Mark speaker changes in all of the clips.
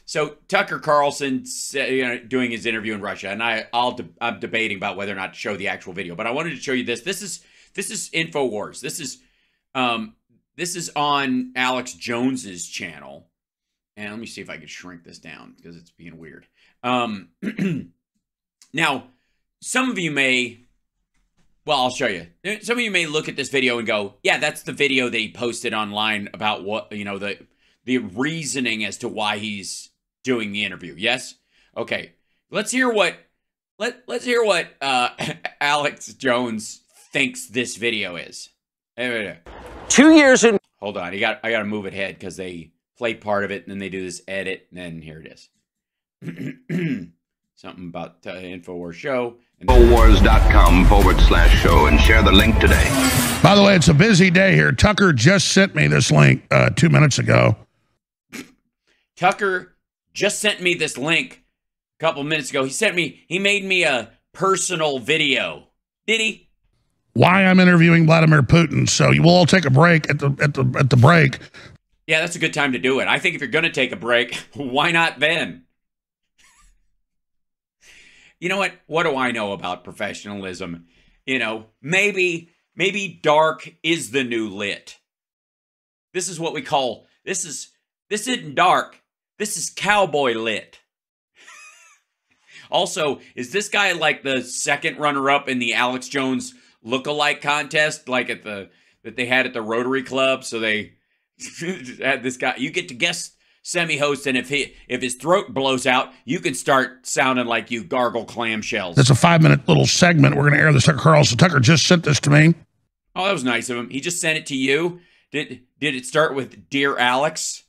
Speaker 1: So Tucker Carlson, doing his interview in Russia, and I'm debating about whether or not to show the actual video, but I wanted to show you this. This is InfoWars. This is on Alex Jones's channel, and let me see if I can shrink this down because it's being weird. Now, some of you may. Well, I'll show you. Some of you may look at this video and go, yeah, that's the video that he posted online about what, the reasoning as to why he's doing the interview. Yes? Okay. Let's hear what Alex Jones thinks this video is.
Speaker 2: 2 years in.
Speaker 1: Hold on. I got to move it ahead because they play part of it and then they do this edit and then here it is. Something about InfoWars show.
Speaker 3: Infowars.com/show and share the link today.
Speaker 4: By the way, it's a busy day here. Tucker just sent me this link 2 minutes ago.
Speaker 1: Tucker just sent me this link a couple minutes ago. He made me a personal video. Did he?
Speaker 4: Why I'm interviewing Vladimir Putin. So we'll all take a break at the break.
Speaker 1: Yeah, that's a good time to do it. I think if you're going to take a break, why not then? You know what? What do I know about professionalism? Maybe dark is the new lit. This is what we call, this isn't dark. This is cowboy lit. Also, is this guy like the second runner-up in the Alex Jones look-alike contest, like that they had at the Rotary Club? So they had this guy. You get to guess semi-host, and if his throat blows out, you can start sounding like you gargle clamshells.
Speaker 4: It's a 5-minute little segment. We're going to air this. Tucker Carlson. Tucker just sent this to me.
Speaker 1: Oh, that was nice of him. He just sent it to you. Did it start with Dear Alex?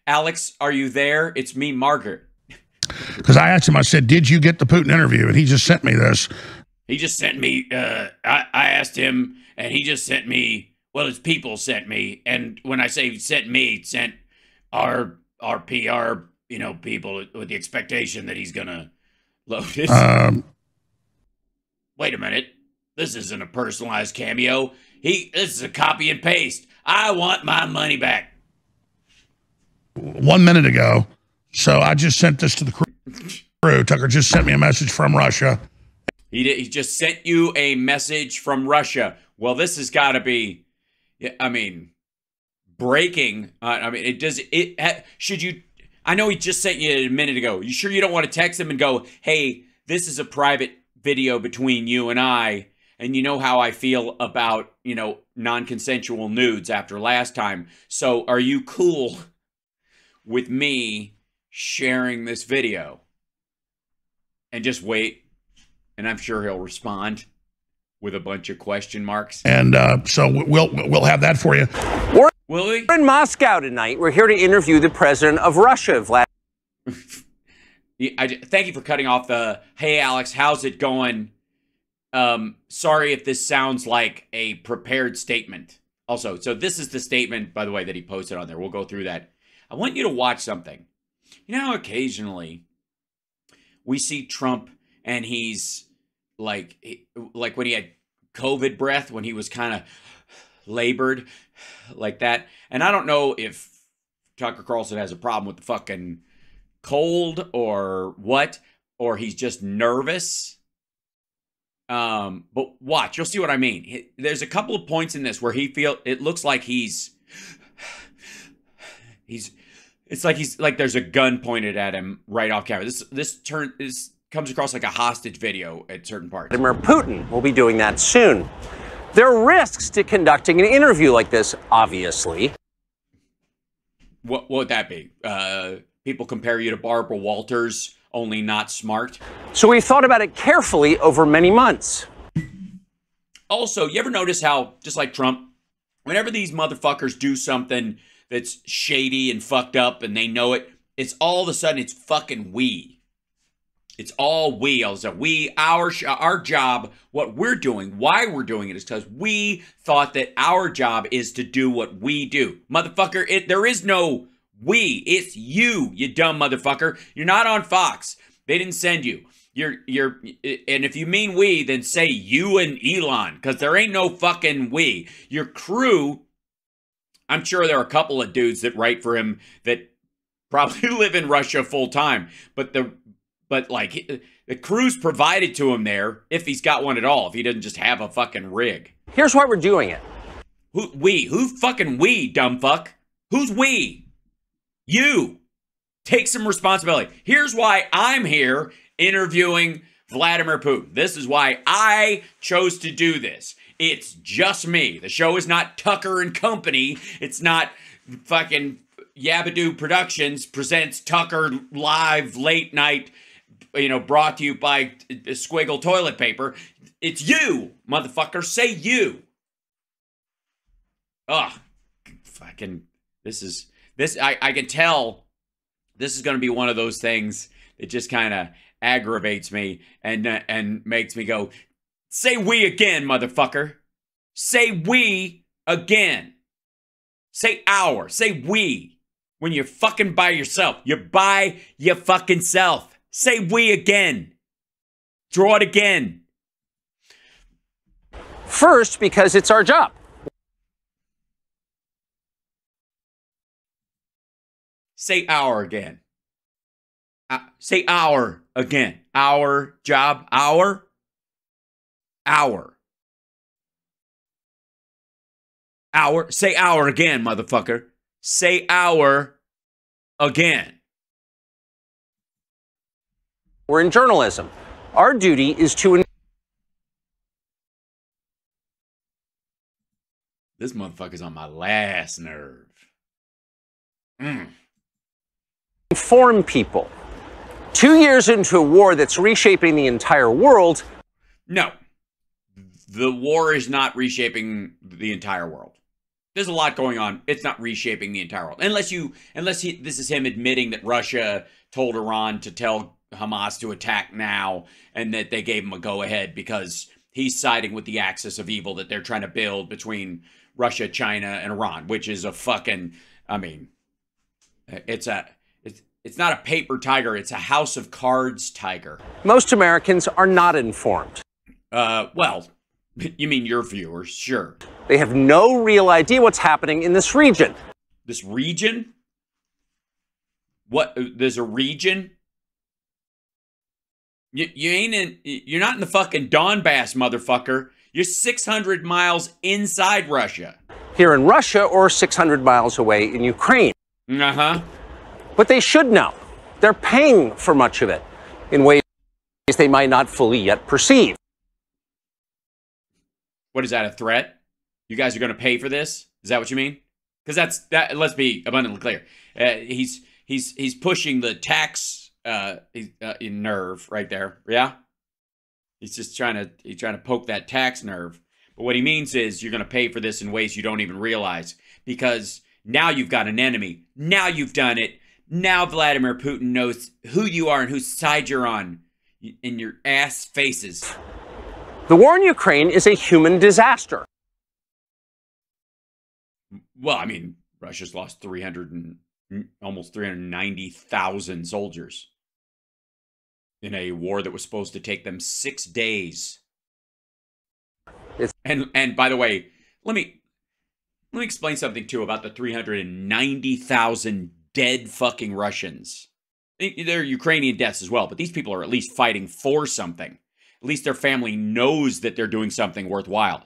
Speaker 1: Alex, are you there? It's me, Margaret.
Speaker 4: Because I asked him, I said, did you get the Putin interview? And he just sent me this.
Speaker 1: He just sent me, I asked him, and he just sent me, well, his people sent me. And when I say sent me, sent our PR, people with the expectation that he's gonna load it. Wait a minute. This isn't a personalized cameo. This is a copy and paste. I want my money back.
Speaker 4: 1 minute ago. So I just sent this to the crew. Tucker just sent me a message from Russia.
Speaker 1: He just sent you a message from Russia. Well, this has got to be, breaking. Should you, I know he just sent you a minute ago. You sure you don't want to text him and go, hey, this is a private video between you and I, and you know how I feel about, non-consensual nudes after last time. So are you cool with me sharing this video? And just wait, and I'm sure he'll respond with a bunch of question marks.
Speaker 4: And so we'll have that for you.
Speaker 1: Will we?
Speaker 2: We're in Moscow tonight. We're here to interview the president of Russia, Vladimir.
Speaker 1: Thank you for cutting off the, hey, Alex, how's it going? Sorry if this sounds like a prepared statement. Also, so this is the statement, by the way, that he posted on there. We'll go through that. I want you to watch something. Occasionally we see Trump and he's like when he had COVID breath, when he was kind of labored like that. And I don't know if Tucker Carlson has a problem with the fucking cold or what, or he's just nervous. But watch, you'll see what I mean. There's a couple of points in this where it looks like it's like there's a gun pointed at him right off camera. This comes across like a hostage video at certain parts.
Speaker 2: Vladimir Putin will be doing that soon. There are risks to conducting an interview like this, obviously.
Speaker 1: What would that be? People compare you to Barbara Walters, only not smart.
Speaker 2: So we thought about it carefully over many months.
Speaker 1: Also, you ever notice how, just like Trump, whenever these motherfuckers do something that's shady and fucked up and they know it, it's all of a sudden it's fucking we. It's all we. Also, our job, what we're doing, why we're doing it is because we thought that our job is to do what we do. Motherfucker, there is no we. It's you, you dumb motherfucker. You're not on Fox. They didn't send you. And if you mean we, then say you and Elon, because there ain't no fucking we. Your crew, I'm sure there are a couple of dudes that write for him that probably live in Russia full time, but like the crew's provided to him there if he's got one at all, if he doesn't just have a fucking rig.
Speaker 2: Here's why we're doing it.
Speaker 1: Who fucking we, dumb fuck? Who's we? You. Take some responsibility. Here's why I'm here interviewing Vladimir Putin. This is why I chose to do this. It's just me. The show is not Tucker and Company. It's not fucking Yabadoo Productions presents Tucker live late night, brought to you by Squiggle toilet paper. It's you, motherfucker. Say you. Ugh. Fucking, I can tell this is going to be one of those things that just kind of aggravates me and makes me go, say we again, motherfucker. Say we again. Say our. Say we. When you're fucking by yourself. You're by your fucking self. Say we again. Draw it again.
Speaker 2: First, because it's our job.
Speaker 1: Say our again. Say our again. Our job. Our. Say our again, motherfucker. Say our again.
Speaker 2: We're in journalism. Our duty is to...
Speaker 1: This motherfucker's on my last nerve.
Speaker 2: inform people. 2 years into a war that's reshaping the entire world.
Speaker 1: No. The war is not reshaping the entire world. There's a lot going on. It's not reshaping the entire world. This is him admitting that Russia told Iran to tell Hamas to attack now and that they gave him a go-ahead because he's siding with the axis of evil that they're trying to build between Russia, China, and Iran, which is a fucking, it's not a paper tiger, it's a house of cards tiger.
Speaker 2: Most Americans are not informed.
Speaker 1: Well, you mean your viewers, sure.
Speaker 2: They have no real idea what's happening in this region.
Speaker 1: This region? What? There's a region? You're not in the fucking Donbass, motherfucker. You're 600 miles inside Russia.
Speaker 2: Here in Russia or 600 miles away in Ukraine.
Speaker 1: Uh-huh.
Speaker 2: But they should know. They're paying for much of it in ways they might not fully yet perceive.
Speaker 1: What is that, a threat? You guys are going to pay for this? Is that what you mean? Because that. Let's be abundantly clear. He's pushing the tax nerve right there. Yeah, he's just trying to poke that tax nerve. But what he means is you're going to pay for this in ways you don't even realize because now you've got an enemy. Now you've done it. Now Vladimir Putin knows who you are and whose side you're on in your ass faces.
Speaker 2: The war in Ukraine is a human disaster.
Speaker 1: Well, Russia's lost almost 390,000 soldiers in a war that was supposed to take them 6 days. And by the way, let me explain something too about the 390,000 dead fucking Russians. They're Ukrainian deaths as well, but these people are at least fighting for something. At least their family knows that they're doing something worthwhile.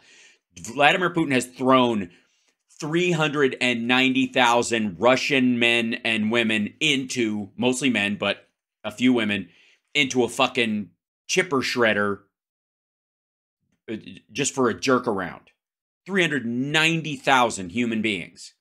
Speaker 1: Vladimir Putin has thrown 390,000 Russian men and women into, mostly men, but a few women, into a fucking chipper shredder just for a jerk around. 390,000 human beings.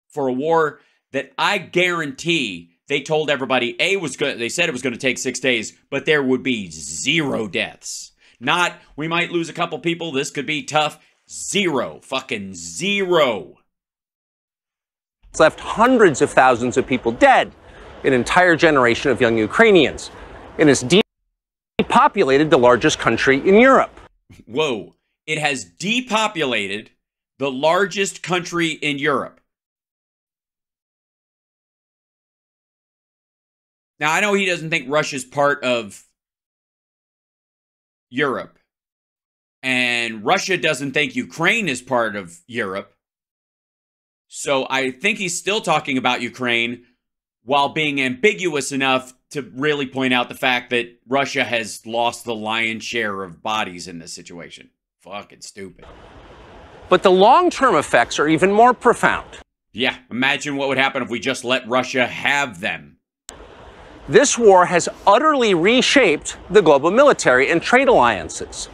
Speaker 1: For a war that I guarantee they told everybody, they said it was going to take 6 days, but there would be 0 deaths. Not, we might lose a couple people, this could be tough. 0. Fucking 0.
Speaker 2: It's left hundreds of thousands of people dead, an entire generation of young Ukrainians, and has depopulated the largest country in Europe.
Speaker 1: Whoa. It has depopulated the largest country in Europe. Now, I know he doesn't think Russia's part of Europe. And Russia doesn't think Ukraine is part of Europe. So I think he's still talking about Ukraine while being ambiguous enough to really point out the fact that Russia has lost the lion's share of bodies in this situation. Fucking stupid.
Speaker 2: But the long-term effects are even more profound.
Speaker 1: Yeah, imagine what would happen if we just let Russia have them.
Speaker 2: This war has utterly reshaped the global military and trade alliances.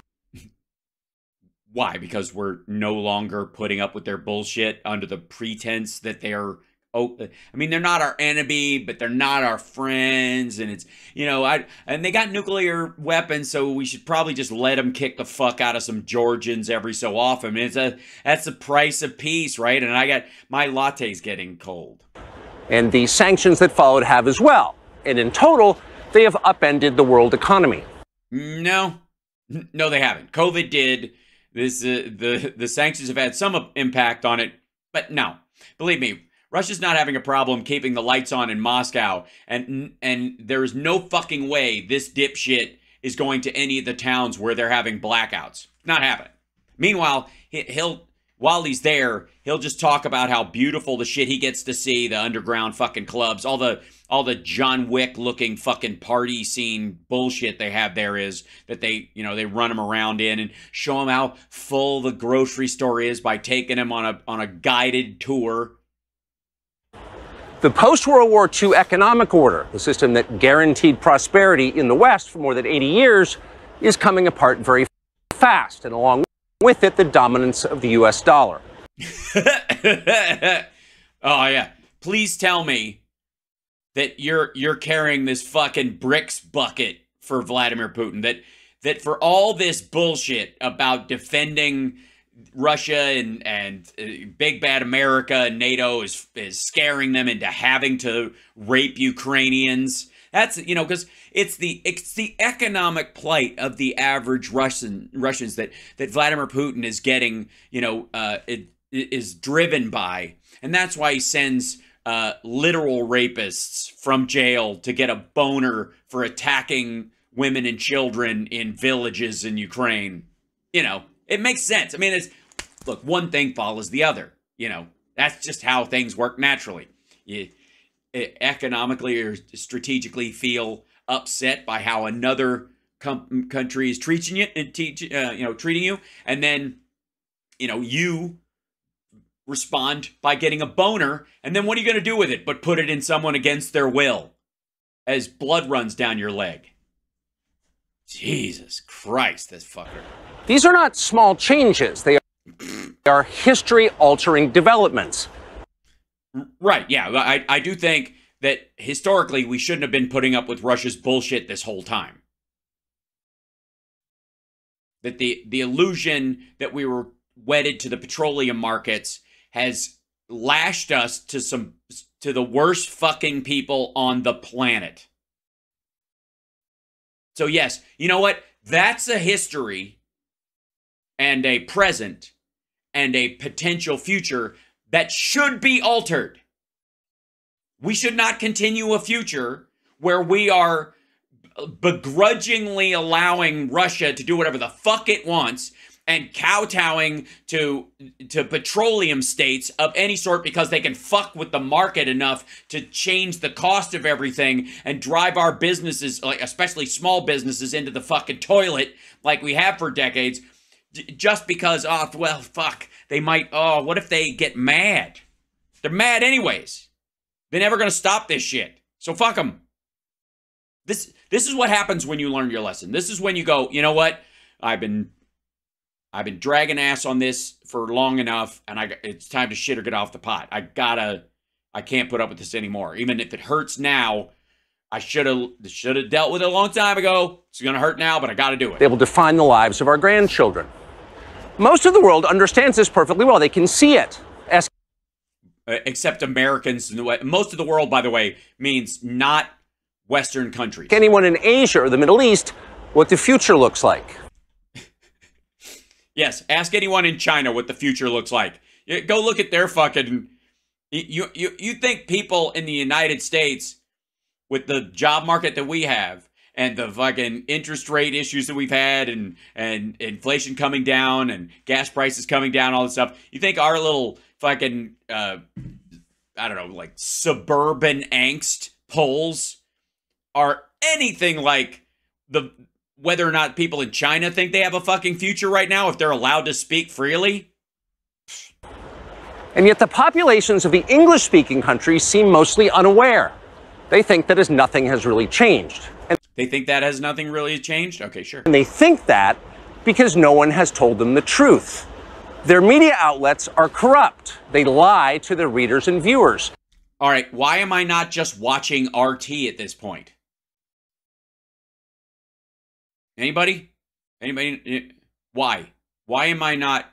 Speaker 1: Why? Because we're no longer putting up with their bullshit under the pretense that they're, oh, I mean, they're not our enemy, but they're not our friends. And it's, you know, and they got nuclear weapons, so we should probably just let them kick the fuck out of some Georgians every so often. I mean, that's the price of peace, right? And I got, my latte's getting cold.
Speaker 2: And the sanctions that followed have as well. And in total, they have upended the world economy.
Speaker 1: No, they haven't. COVID did. The sanctions have had some impact on it, but no, believe me, Russia's not having a problem keeping the lights on in Moscow, and there is no fucking way this dipshit is going to any of the towns where they're having blackouts. Not happening. Meanwhile, while he's there, he'll just talk about how beautiful the shit he gets to see, the underground fucking clubs, all the John Wick looking fucking party scene bullshit they have there is, that they run them around in and show them how full the grocery store is by taking them on a guided tour.
Speaker 2: The post-World War II economic order, the system that guaranteed prosperity in the West for more than 80 years, is coming apart very fast, and along with it, the dominance of the U.S. dollar.
Speaker 1: Oh, yeah. Please tell me that you're carrying this fucking bricks bucket for Vladimir Putin. That for all this bullshit about defending Russia and big bad America and NATO is scaring them into having to rape Ukrainians. That's, because it's the economic plight of the average Russians that Vladimir Putin is getting, is driven by. And that's why he sends literal rapists from jail to get a boner for attacking women and children in villages in Ukraine. It makes sense. I mean, look, one thing follows the other. That's just how things work naturally. You economically or strategically feel upset by how another country is treating you, and then you respond by getting a boner, and then what are you going to do with it but put it in someone against their will as blood runs down your leg? Jesus Christ, this fucker.
Speaker 2: These are not small changes. They are history-altering developments.
Speaker 1: Right, yeah. I do think that historically we shouldn't have been putting up with Russia's bullshit this whole time. That the illusion that we were wedded to the petroleum markets has lashed us to the worst fucking people on the planet. So yes, you know what? That's a history and a present and a potential future that should be altered. We should not continue a future where we are begrudgingly allowing Russia to do whatever the fuck it wants and kowtowing to petroleum states of any sort because they can fuck with the market enough to change the cost of everything and drive our businesses, like especially small businesses, into the fucking toilet like we have for decades, just because, they might, what if they get mad? They're mad anyways. They're never going to stop this shit. So fuck them. This is what happens when you learn your lesson. This is when you go, you know what? I've been dragging ass on this for long enough, and it's time to shit or get off the pot. I can't put up with this anymore. Even if it hurts now, I should have dealt with it a long time ago. It's going to hurt now, but I got to do it.
Speaker 2: They will define the lives of our grandchildren. Most of the world understands this perfectly well. They can see it.
Speaker 1: Except Americans. Most of the world, by the way, means not Western countries.
Speaker 2: Anyone in Asia or the Middle East what the future looks like.
Speaker 1: Yes, ask anyone in China what the future looks like. Go look at their fucking... You think people in the United States, with the job market that we have, and the fucking interest rate issues that we've had, and inflation coming down, and gas prices coming down, all this stuff, you think our little fucking, I don't know, like suburban angst polls are anything like whether or not people in China think they have a fucking future right now if they're allowed to speak freely.
Speaker 2: And yet the populations of the English-speaking countries seem mostly unaware. They think that as nothing has really changed. And
Speaker 1: they think that has nothing really changed? Okay, sure.
Speaker 2: And they think that because no one has told them the truth. Their media outlets are corrupt. They lie to their readers and viewers.
Speaker 1: All right, why am I not just watching RT at this point? Anybody? Anybody? Why? Why am I not?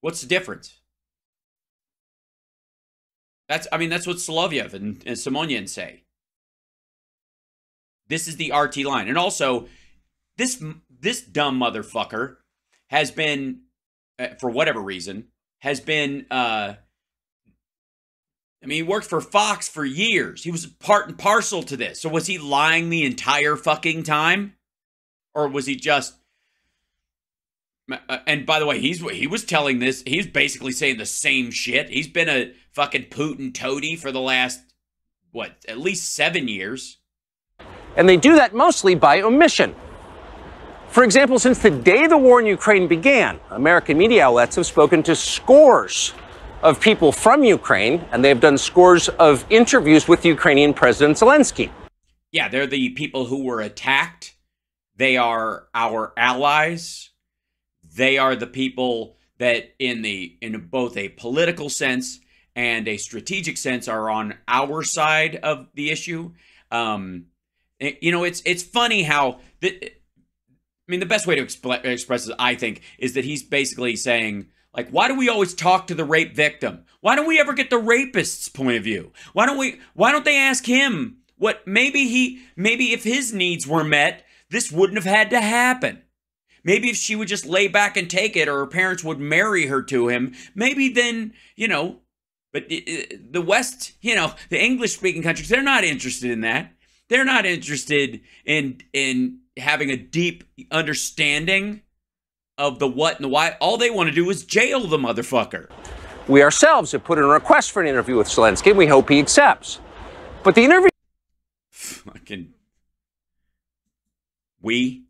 Speaker 1: What's the difference? That's what Solovyev and Simonyan say. This is the RT line. And also, this dumb motherfucker has been, for whatever reason, has been, he worked for Fox for years. He was part and parcel to this. So was he lying the entire fucking time? Or was he just... and by the way, he was telling this, he's basically saying the same shit. He's been a fucking Putin toady for the last, at least 7 years.
Speaker 2: And they do that mostly by omission. For example, since the day the war in Ukraine began, American media outlets have spoken to scores of people from Ukraine, and they've done scores of interviews with Ukrainian President Zelensky.
Speaker 1: Yeah, they're the people who were attacked. They are our allies. They are the people that in both a political sense and a strategic sense are on our side of the issue. It's funny how the best way to express it, I think, is that he's basically saying, like, why do we always talk to the rape victim? Why don't we ever get the rapist's point of view? Why don't they ask him what maybe if his needs were met, this wouldn't have had to happen. Maybe if she would just lay back and take it, or her parents would marry her to him, maybe then, but the West, the English-speaking countries, they're not interested in that. They're not interested in having a deep understanding of the what and the why. All they want to do is jail the motherfucker.
Speaker 2: We ourselves have put in a request for an interview with Zelensky, and we hope he accepts. But the interview...
Speaker 1: Fucking... We?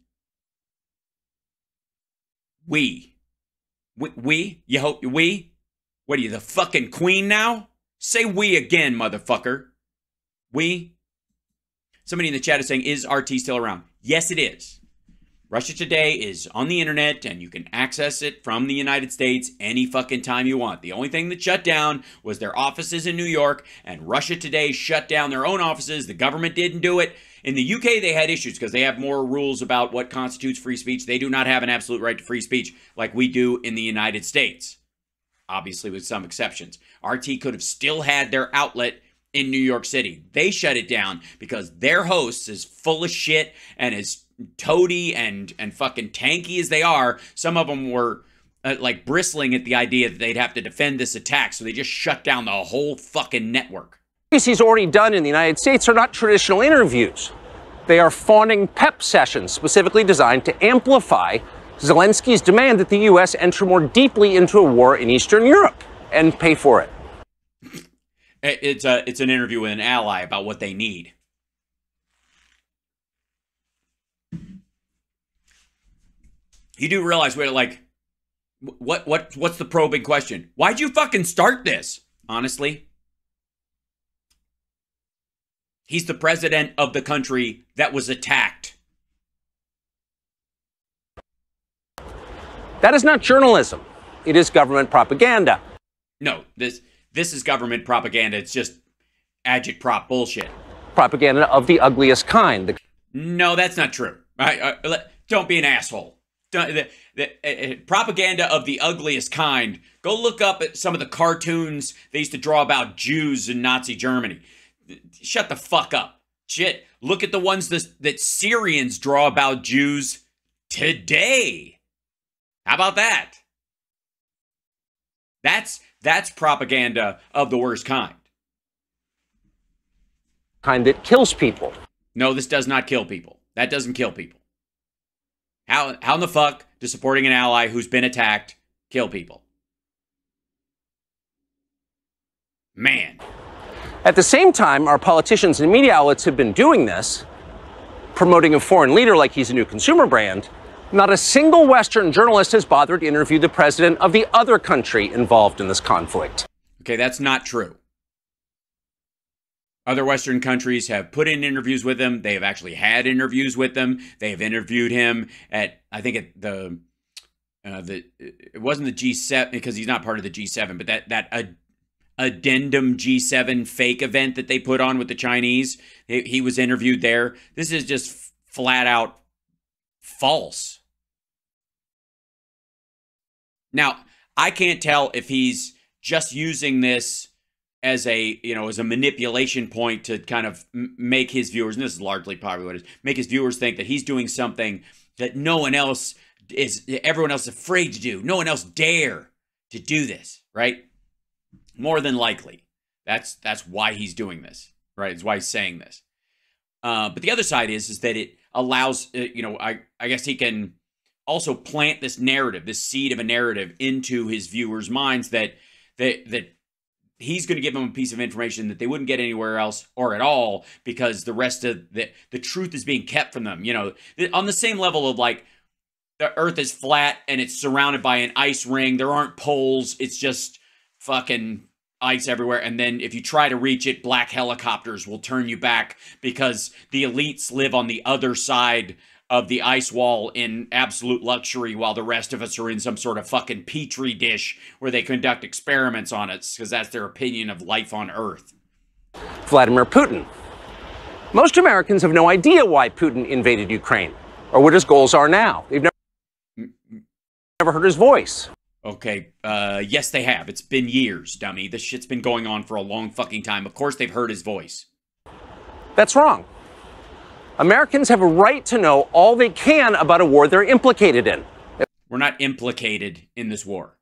Speaker 1: You hope we? What are you, the fucking queen now? Say we again, motherfucker. We? Somebody in the chat is saying, is RT still around? Yes, it is. Russia Today is on the internet, and you can access it from the United States any fucking time you want. The only thing that shut down was their offices in New York, and Russia Today shut down their own offices. The government didn't do it. In the UK, they had issues because they have more rules about what constitutes free speech. They do not have an absolute right to free speech like we do in the United States, obviously with some exceptions. RT could have still had their outlet in New York City. They shut it down because their hosts, as full of shit and as toady and fucking tanky as they are, some of them were like bristling at the idea that they'd have to defend this attack, so they just shut down the whole fucking network.
Speaker 2: He's already done in the United States are not traditional interviews. They are fawning pep sessions specifically designed to amplify Zelensky's demand that the U.S. enter more deeply into a war in Eastern Europe and pay for it.
Speaker 1: It's an interview with an ally about what they need. You do realize we're like, what's the probing question? Why'd you fucking start this? Honestly, he's the president of the country that was attacked.
Speaker 2: That is not journalism. It is government propaganda.
Speaker 1: No, this is government propaganda. It's just agitprop bullshit.
Speaker 2: Propaganda of the ugliest kind.
Speaker 1: No, that's not true. Don't be an asshole. Propaganda of the ugliest kind. Go look up at some of the cartoons they used to draw about Jews in Nazi Germany. Shut the fuck up. Shit. Look at the ones that Syrians draw about Jews today. How about that? That's propaganda of the worst kind.
Speaker 2: Kind that kills people.
Speaker 1: No, this does not kill people. That doesn't kill people. How in the fuck does supporting an ally who's been attacked kill people? Man.
Speaker 2: At the same time, our politicians and media outlets have been doing this, promoting a foreign leader like he's a new consumer brand. Not a single Western journalist has bothered to interview the president of the other country involved in this conflict.
Speaker 1: Okay, that's not true. Other Western countries have put in interviews with him. They have actually had interviews with him. They have interviewed him at, I think at it wasn't the G7 because he's not part of the G7, but that addendum G7 fake event that they put on with the Chinese. He was interviewed there. This is just flat out false. Now, I can't tell if he's just using this as a manipulation point to kind of make his viewers, and this is largely probably what it is, make his viewers think that he's doing something that everyone else is afraid to do. No one else dare to do this, right? More than likely. That's why he's doing this, right? It's why he's saying this. But the other side is that it allows, I guess he can also plant this narrative, this seed of a narrative into his viewers' minds that he's going to give them a piece of information that they wouldn't get anywhere else or at all because the rest of the truth is being kept from them. On the same level of like the earth is flat and it's surrounded by an ice ring. There aren't poles. It's just fucking ice everywhere. And then if you try to reach it, black helicopters will turn you back because the elites live on the other side of the ice wall in absolute luxury while the rest of us are in some sort of fucking petri dish where they conduct experiments on us because that's their opinion of life on Earth.
Speaker 2: Vladimir Putin. Most Americans have no idea why Putin invaded Ukraine or what his goals are now. They've never heard his voice.
Speaker 1: Okay, yes they have. It's been years, dummy. This shit's been going on for a long fucking time. Of course they've heard his voice.
Speaker 2: That's wrong. Americans have a right to know all they can about a war they're implicated in.
Speaker 1: We're not implicated in this war.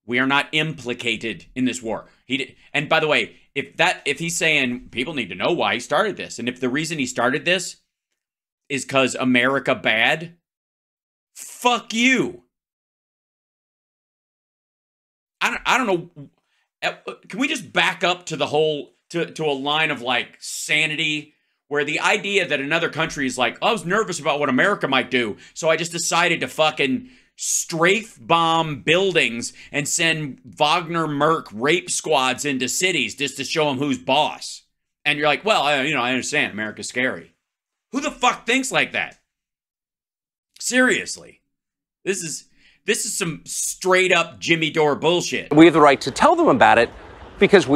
Speaker 1: We are not implicated in this war. And by the way, if he's saying people need to know why he started this, and if the reason he started this is because America bad, fuck you. I don't know. Can we just back up to the whole to a line of like sanity where the idea that another country is like, I was nervous about what America might do, so I just decided to fucking strafe bomb buildings and send Wagner Merc rape squads into cities just to show them who's boss. And you're like, well, I understand America's scary. Who the fuck thinks like that? Seriously. This is some straight up Jimmy Dore bullshit.
Speaker 2: We have the right to tell them about it because we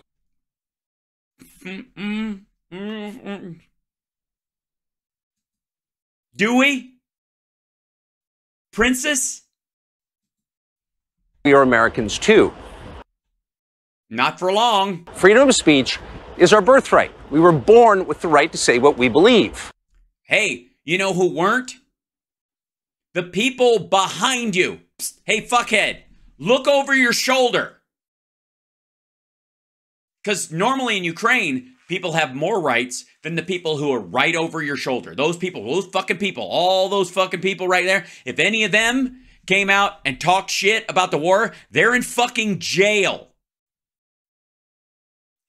Speaker 1: Do we? Princess?
Speaker 2: We are Americans too.
Speaker 1: Not for long.
Speaker 2: Freedom of speech is our birthright. We were born with the right to say what we believe.
Speaker 1: Hey, you know who weren't? The people behind you. Psst, hey, fuckhead, look over your shoulder. Because normally in Ukraine, people have more rights than the people who are right over your shoulder. Those people, those fucking people, all those fucking people right there, if any of them came out and talked shit about the war, they're in fucking jail.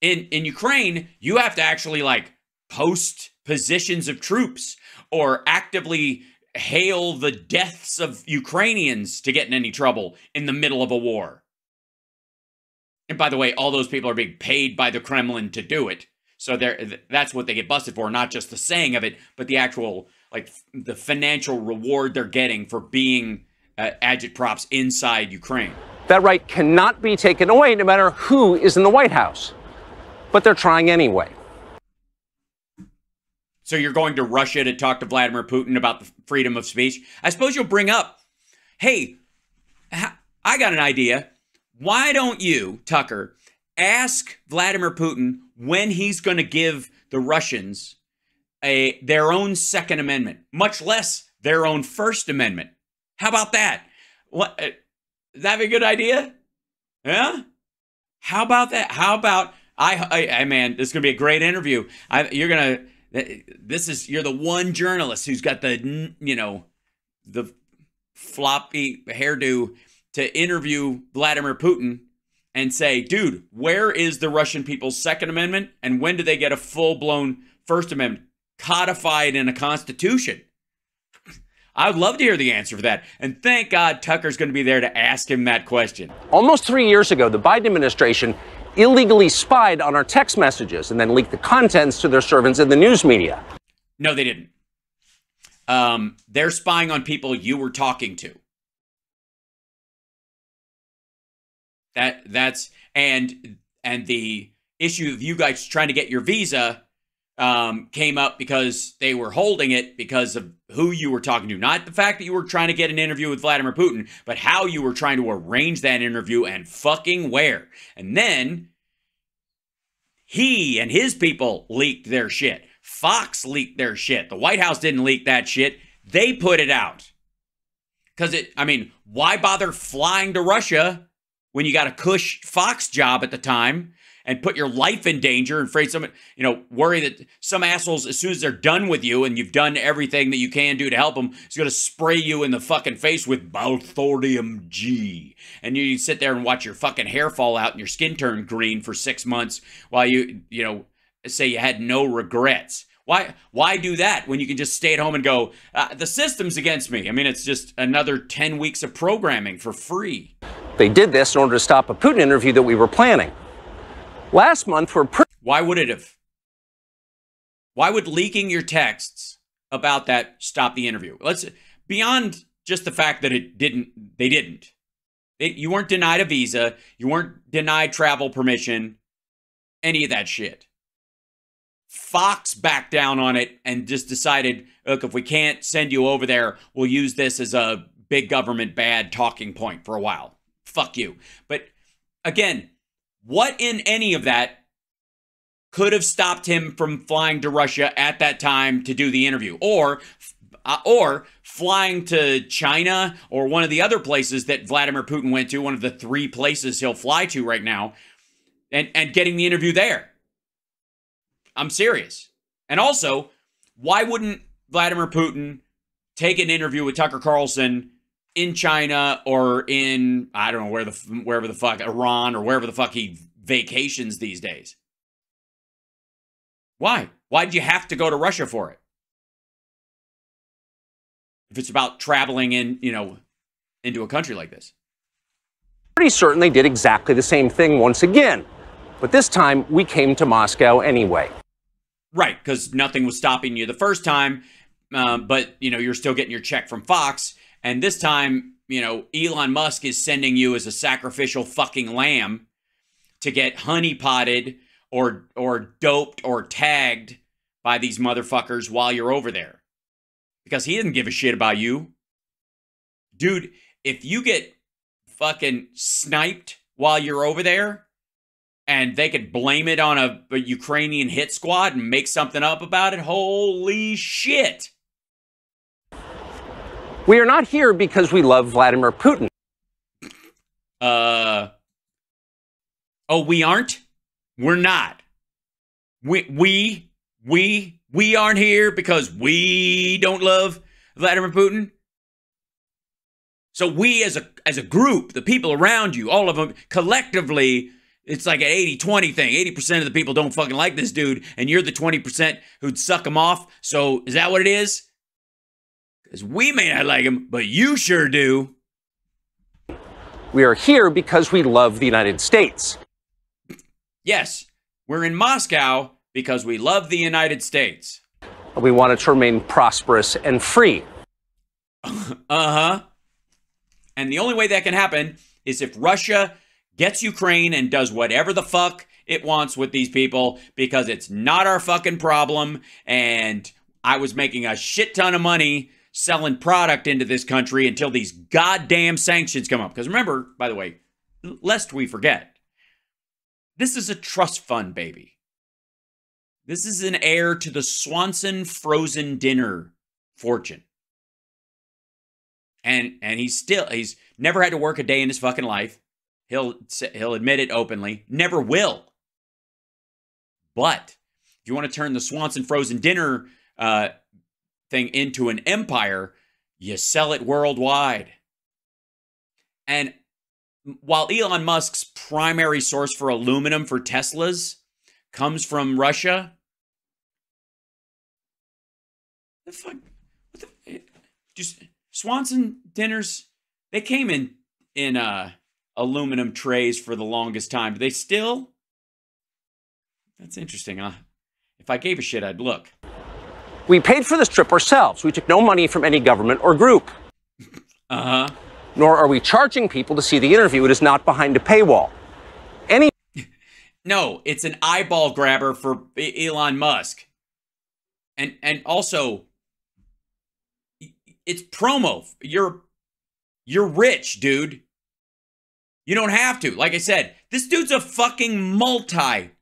Speaker 1: In Ukraine, you have to actually like post positions of troops or actively hail the deaths of Ukrainians to get in any trouble in the middle of a war. And by the way, all those people are being paid by the Kremlin to do it. So that's what they get busted for, not just the saying of it, but the actual, like, the financial reward they're getting for being agitprops inside Ukraine.
Speaker 2: That right cannot be taken away no matter who is in the White House. But they're trying anyway.
Speaker 1: So you're going to Russia to talk to Vladimir Putin about the freedom of speech? I suppose you'll bring up, hey, I got an idea. Why don't you, Tucker, ask Vladimir Putin when he's going to give the Russians their own Second Amendment, much less their own First Amendment? How about that? What? Is that a good idea? Yeah? How about that? How about, man, this is going to be a great interview. You're the one journalist who's got the, the floppy hairdo to interview Vladimir Putin and say, dude, where is the Russian people's Second Amendment? And when do they get a full-blown First Amendment codified in a constitution? I would love to hear the answer for that. And thank God Tucker's going to be there to ask him that question.
Speaker 2: Almost 3 years ago, the Biden administration illegally spied on our text messages and then leaked the contents to their servants in the news media.
Speaker 1: No, they didn't. They're spying on people you were talking to. That's and the issue of you guys trying to get your visa came up because they were holding it because of who you were talking to. Not the fact that you were trying to get an interview with Vladimir Putin, but how you were trying to arrange that interview and fucking where. And then he and his people leaked their shit. Fox leaked their shit. The White House didn't leak that shit. They put it out. Because why bother flying to Russia when you got a cush Fox job at the time and put your life in danger and afraid someone, worry that some assholes, as soon as they're done with you and you've done everything that you can do to help them, is going to spray you in the fucking face with Balthorium G. And you sit there and watch your fucking hair fall out and your skin turn green for 6 months while you say you had no regrets. Why do that when you can just stay at home and go, the system's against me? It's just another 10 weeks of programming for free.
Speaker 2: They did this in order to stop a Putin interview that we were planning. Last month,
Speaker 1: Why would it have? Why would leaking your texts about that stop the interview? Beyond just the fact that they didn't. You weren't denied a visa. You weren't denied travel permission. Any of that shit. Fox backed down on it and just decided, look, if we can't send you over there, we'll use this as a big government bad talking point for a while. Fuck you. But again, what in any of that could have stopped him from flying to Russia at that time to do the interview? Or flying to China or one of the other places that Vladimir Putin went to, one of the 3 places he'll fly to right now, and getting the interview there. I'm serious. And also, why wouldn't Vladimir Putin take an interview with Tucker Carlson in China or in, I don't know, wherever the fuck, Iran or wherever the fuck he vacations these days? Why? Why'd you have to go to Russia for it? If it's about traveling into a country like this.
Speaker 2: pretty certain they did exactly the same thing once again. But this time, we came to Moscow anyway.
Speaker 1: Right, because nothing was stopping you the first time, but, you're still getting your check from Fox. And this time, Elon Musk is sending you as a sacrificial fucking lamb to get honeypotted or doped or tagged by these motherfuckers while you're over there. Because he doesn't give a shit about you. Dude, if you get fucking sniped while you're over there, and they could blame it on a Ukrainian hit squad and make something up about it, holy shit.
Speaker 2: We are not here because we love Vladimir Putin.
Speaker 1: Oh, we aren't? We're not. We aren't here because we don't love Vladimir Putin. So we as a group, the people around you, all of them collectively, it's like an 80-20 thing. 80% of the people don't fucking like this dude, and you're the 20% who'd suck him off. So is that what it is? Because we may not like him, but you sure do.
Speaker 2: We are here because we love the United States.
Speaker 1: Yes, we're in Moscow because we love the United States.
Speaker 2: We want it to remain prosperous and free.
Speaker 1: Uh-huh. And the only way that can happen is if Russia gets Ukraine and does whatever the fuck it wants with these people, because it's not our fucking problem. And I was making a shit ton of money selling product into this country until these goddamn sanctions come up. Because remember, by the way, lest we forget, this is a trust fund, baby. This is an heir to the Swanson frozen dinner fortune. And he's never had to work a day in his fucking life. He'll admit it openly. Never will. But If you want to turn the Swanson frozen dinner thing into an empire, you sell it worldwide. And while Elon Musk's primary source for aluminum for Teslas comes from Russia, the fuck? Just Swanson dinners, they came in aluminum trays for the longest time. Do they still? That's interesting, huh? If I gave a shit, I'd look.
Speaker 2: We paid for this trip ourselves. We took no money from any government or group.
Speaker 1: Uh-huh.
Speaker 2: Nor are we charging people to see the interview. It is not behind a paywall.
Speaker 1: No, it's an eyeball grabber for Elon Musk. And also, it's promo. You're rich, dude. You don't have to. Like I said, this dude's a fucking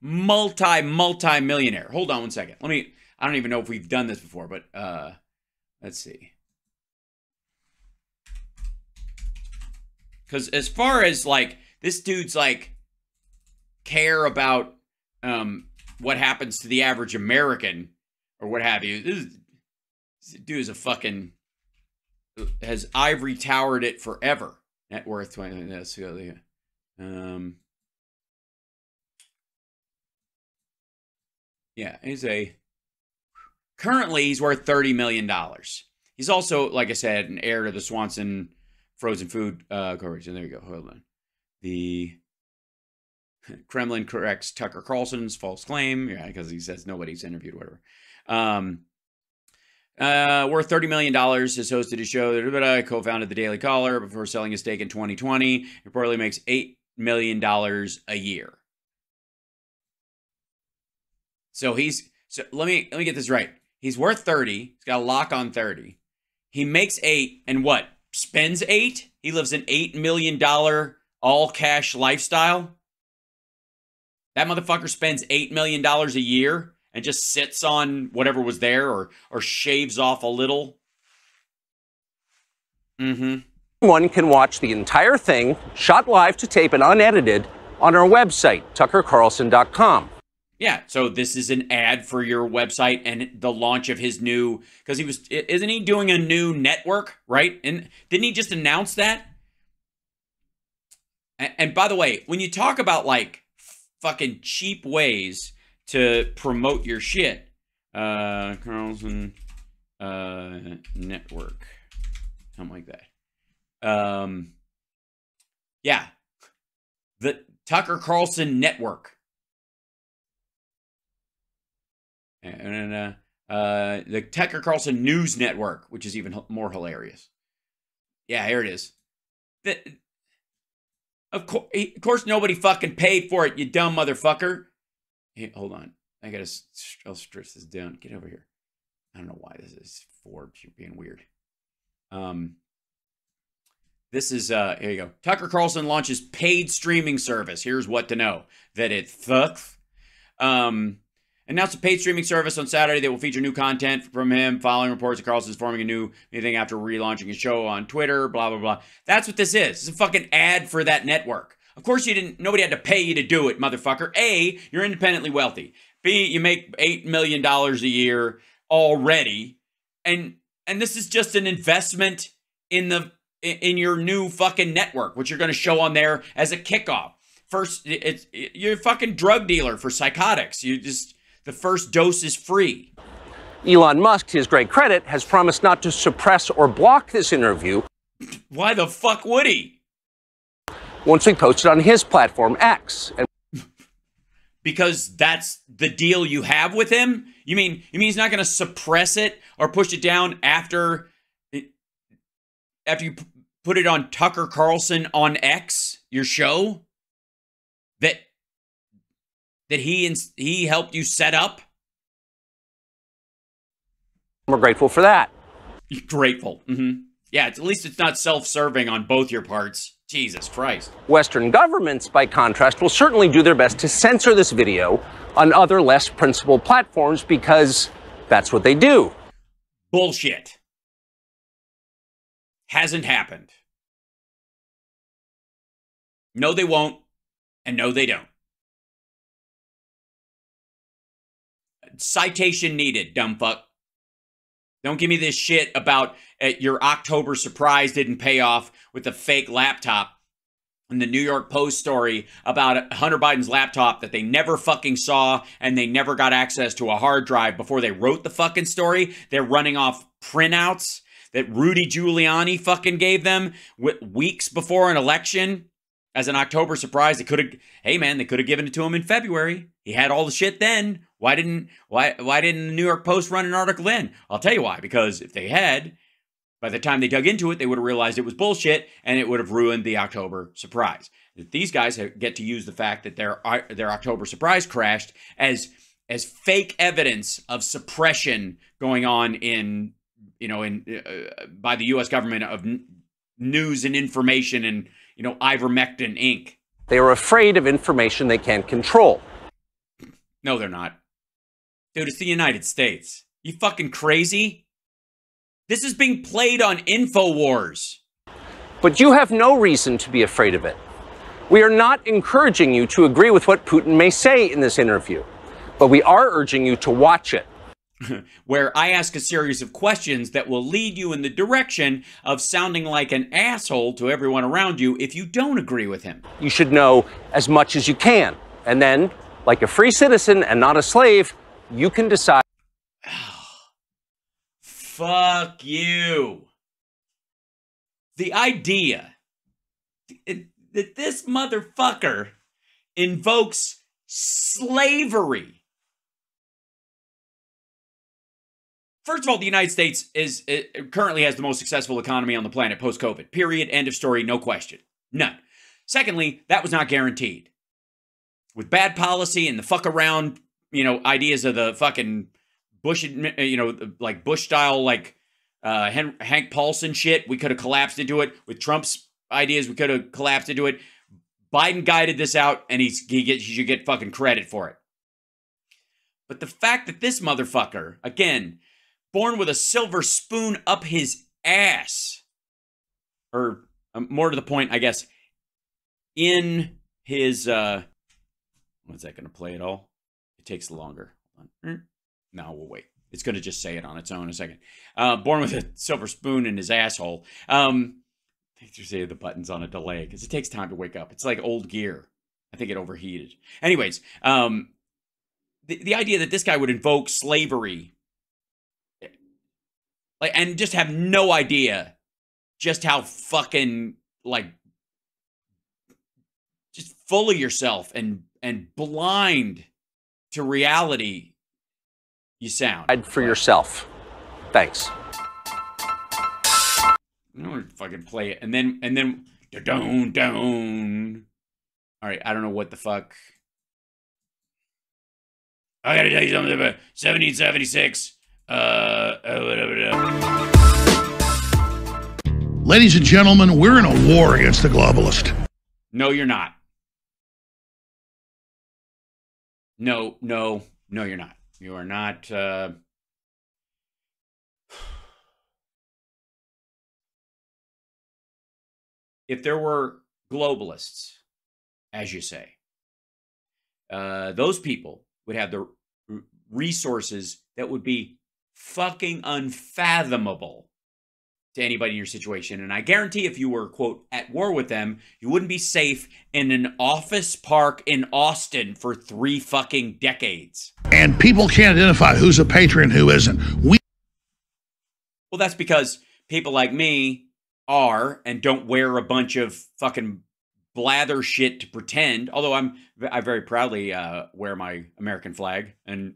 Speaker 1: multi-millionaire. Hold on one second. I don't even know if we've done this before, but let's see. Because as far as like, this dude's like, care about what happens to the average American or what have you. This dude is a fucking, has ivory towered it forever. Net worth 20. That's yeah, currently he's worth $30 million. He's also, like I said, an heir to the Swanson frozen food corporation. There you go. Hold on. The Kremlin corrects Tucker Carlson's false claim. Yeah, because he says nobody's interviewed, whatever. Worth $30 million, has hosted a show, co-founded the Daily Caller before selling a stake in 2020. Reportedly makes $8 million a year. So let me get this right. He's worth 30. He's got a lock on 30. He makes 8 and what? Spends 8? He lives an $8 million all cash lifestyle. That motherfucker spends $8 million a year and just sits on whatever was there or shaves off a little.
Speaker 2: One can watch the entire thing, shot live to tape and unedited, on our website, tuckercarlson.com.
Speaker 1: Yeah, so this is an ad for your website and the launch of his new, because isn't he doing a new network, right? And didn't he just announce that? And by the way, when you talk about like fucking cheap ways to promote your shit, Carlson network, something like that. Yeah, the Tucker Carlson network. And the Tucker Carlson News Network, which is even more hilarious. Yeah, here it is. Of course, nobody fucking paid for it, you dumb motherfucker. Hey, hold on. I'll stress this down. Get over here. I don't know why this is Forbes. You're being weird. This is, here you go. Tucker Carlson launches paid streaming service. Here's what to know. That it thucks. Announced a paid streaming service on Saturday that will feature new content from him, following reports that Carlson is forming a new thing after relaunching his show on Twitter, blah, blah, blah. That's what this is. It's a fucking ad for that network. Of course nobody had to pay you to do it, motherfucker. A, you're independently wealthy. B, you make $8 million a year already. And this is just an investment in your new fucking network, which you're going to show on there as a kickoff. First, you're a fucking drug dealer for psychotics. The first dose is free.
Speaker 2: Elon Musk, to his great credit, has promised not to suppress or block this interview.
Speaker 1: Why the fuck would he?
Speaker 2: Once we post it on his platform, X.
Speaker 1: Because that's the deal you have with him? You mean he's not going to suppress it or push it down after you put it on Tucker Carlson on X, your show? That he helped you set up?
Speaker 2: We're grateful for that.
Speaker 1: You're grateful. Yeah, at least it's not self-serving on both your parts. Jesus Christ.
Speaker 2: Western governments, by contrast, will certainly do their best to censor this video on other less principled platforms because that's what they do.
Speaker 1: Bullshit. Hasn't happened. No, they won't. And no, they don't. citation needed, dumb fuck. Don't give me this shit about your October surprise didn't pay off with a fake laptop. And the New York Post story about Hunter Biden's laptop that they never fucking saw and they never got access to a hard drive before they wrote the fucking story. They're running off printouts that Rudy Giuliani fucking gave them weeks before an election as an October surprise. They could have, hey man, they could have given it to him in February. He had all the shit then. Why didn't the New York Post run an article then? I'll tell you why. Because if they had, by the time they dug into it, they would have realized it was bullshit, and it would have ruined the October surprise. These guys get to use the fact that their October surprise crashed as fake evidence of suppression going on by the U.S. government of news and information and ivermectin Inc.
Speaker 2: They are afraid of information they can't control.
Speaker 1: No, they're not, dude. It's the United States. You fucking crazy? This is being played on InfoWars.
Speaker 2: But you have no reason to be afraid of it. We are not encouraging you to agree with what Putin may say in this interview, but we are urging you to watch it.
Speaker 1: Where I ask a series of questions that will lead you in the direction of sounding like an asshole to everyone around you if you don't agree with him.
Speaker 2: You should know as much as you can, and then, like a free citizen and not a slave, you can decide.
Speaker 1: Fuck you. The idea that this motherfucker invokes slavery. First of all, the United States currently has the most successful economy on the planet post-COVID. Period. End of story. No question. None. Secondly, that was not guaranteed. With bad policy and the fuck around, ideas of the fucking Bush, like Bush style, like Hank Paulson shit, we could have collapsed into it. With Trump's ideas, we could have collapsed into it. Biden guided this out, and he should get fucking credit for it. But the fact that this motherfucker, again, born with a silver spoon up his ass, or more to the point, I guess, in his, what's that going to play at all? It takes longer. No, we'll wait. It's going to just say it on its own in a second. Born with a silver spoon in his asshole. Thanks for saying the button's on a delay because it takes time to wake up. It's like old gear. I think it overheated. Anyways, the idea that this guy would invoke slavery, like, and just have no idea just how fucking, like, just full of yourself and blind to reality you sound.
Speaker 2: For yourself. Thanks.
Speaker 1: I'm gonna fucking play it, and then down. All right, I don't know what the fuck. I gotta tell you something about 1776.
Speaker 4: Ladies and gentlemen, we're in a war against the globalist.
Speaker 1: No, you're not. No, you're not. You are not. If there were globalists, as you say, those people would have the resources that would be fucking unfathomable to anybody in your situation. And I guarantee if you were, quote, at war with them, you wouldn't be safe in an office park in Austin for 3 fucking decades.
Speaker 4: And people can't identify who's a patriot and who isn't.
Speaker 1: Well, that's because people like me are and don't wear a bunch of fucking blather shit to pretend. Although I very proudly wear my American flag and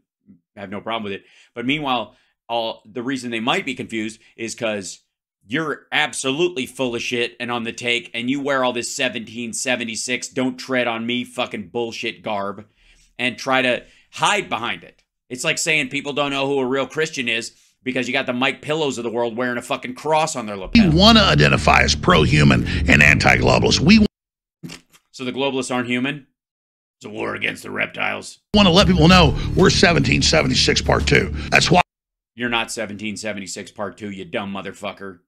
Speaker 1: have no problem with it. But meanwhile, the reason they might be confused is because you're absolutely full of shit and on the take, and you wear all this 1776 don't tread on me fucking bullshit garb and try to hide behind it. It's like saying people don't know who a real Christian is because you got the Mike Pillows of the world wearing a fucking cross on their lapel.
Speaker 4: We want to identify as pro-human and anti-globalist.
Speaker 1: So the globalists aren't human? It's a war against the reptiles.
Speaker 4: We want to let people know we're 1776 Part 2. That's why.
Speaker 1: You're not 1776 Part 2, you dumb motherfucker.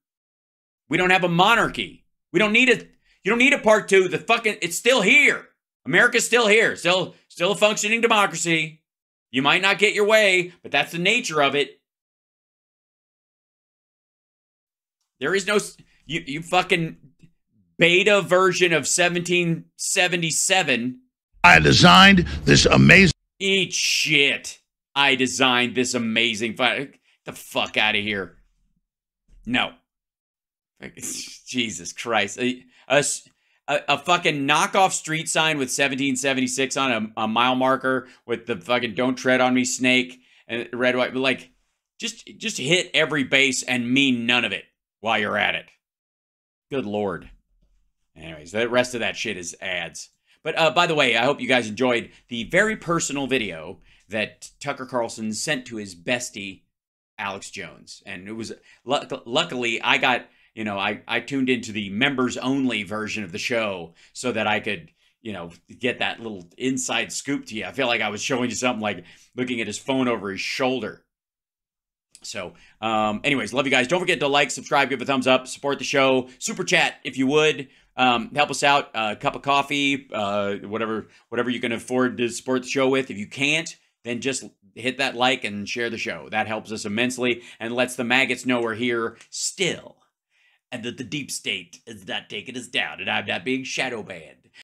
Speaker 1: We don't have a monarchy. We don't need it. You don't need a Part 2. It's still here. America's still here. Still a functioning democracy. You might not get your way, but that's the nature of it. There is no, you fucking beta version of 1777.
Speaker 4: I designed this amazing.
Speaker 1: Eat shit. I designed this amazing. Get the fuck out of here. No. Jesus Christ. A fucking knockoff street sign with 1776 on a mile marker with the fucking "Don't Tread on Me" snake and red, white. But like, just hit every base and mean none of it while you're at it. Good Lord. Anyways, the rest of that shit is ads. But by the way, I hope you guys enjoyed the very personal video that Tucker Carlson sent to his bestie, Alex Jones. And it was, luckily, I got, you know, I tuned into the members only version of the show so that I could, you know, get that little inside scoop to you. I feel like I was showing you something like looking at his phone over his shoulder. So, anyways, love you guys. Don't forget to like, subscribe, give a thumbs up, support the show, super chat if you would. Help us out, a cup of coffee, whatever you can afford to support the show with. If you can't, then just hit that like and share the show. That helps us immensely and lets the maggots know we're here still, and that the deep state is not taking us down, and I'm not being shadow banned.